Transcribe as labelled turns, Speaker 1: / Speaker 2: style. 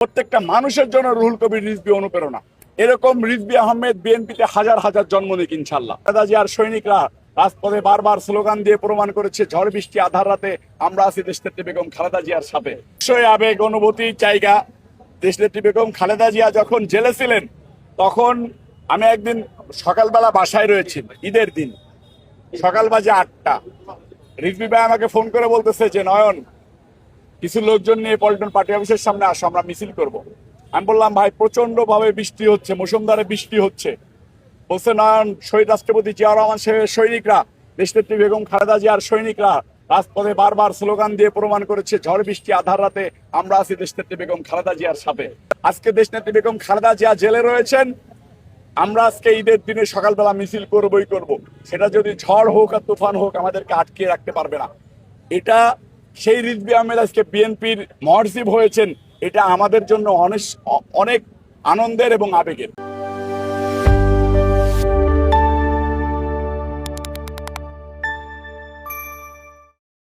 Speaker 1: প্রত্যেকটা মানুষের জন্য রুহুল কবির রিজভী অনুপ্রেরণা। এরকম রিজভী আহমেদ বিএনপিতে হাজার হাজার জন্ম নিক ইনশাল্লাহ। খালেদা জিয়ার সৈনিকরা রাজপথে বারবার স্লোগান দিয়ে প্রমাণ করেছে, ঝড় বৃষ্টি আধার রাতে আমরা আছি দেশনেত্রী বেগম খালেদা জিয়ার সাথে। অবশ্যই আবেগ অনুভূতি জায়গা। দেশনেত্রী বেগম খালেদা জিয়া যখন জেলে ছিলেন তখন আমি একদিন সকালবেলা বাসায় রয়েছি, ঈদের দিন সকাল বাজে 8টা। রিজভী ভাই আমাকে ফোন করে বলতেছে যে নয়ন, কিছু লোকজন নিয়ে পল্টন পার্টি অফিসের সামনে আসো, আমরা মিছিল করব। আমি বললাম ভাই প্রচন্ড ভাবে বৃষ্টি হচ্ছে, মুষলধারে বৃষ্টি হচ্ছে। বলছে নয়ন, শহীদ রাষ্ট্রপতি জিয়া রহমান সাহেবের সৈনিকরা, দেশনেত্রী বেগম খালেদা জিয়ার সৈনিকরা রাজপথে বারবার স্লোগান দিয়ে প্রমাণ করেছে, ঝড় বৃষ্টি আধার রাতে আমরা আছি দেশনেত্রী বেগম খালেদা জিয়ার সাথে। আজকে দেশনেত্রী বেগম খালেদা জিয়া জেলে রয়েছেন, আমরা আজকে ঈদের দিনে সকালবেলা মিছিল করবই করব। সেটা যদি ঝড় হোক আর তুফান হোক আমাদেরকে আটকে রাখতে পারবে না। এটা সেই রিজভী আহমেদ আজকে বিএনপির মহাসচিব হয়েছেন, এটা আমাদের জন্য অনেক আনন্দের এবং আবেগের।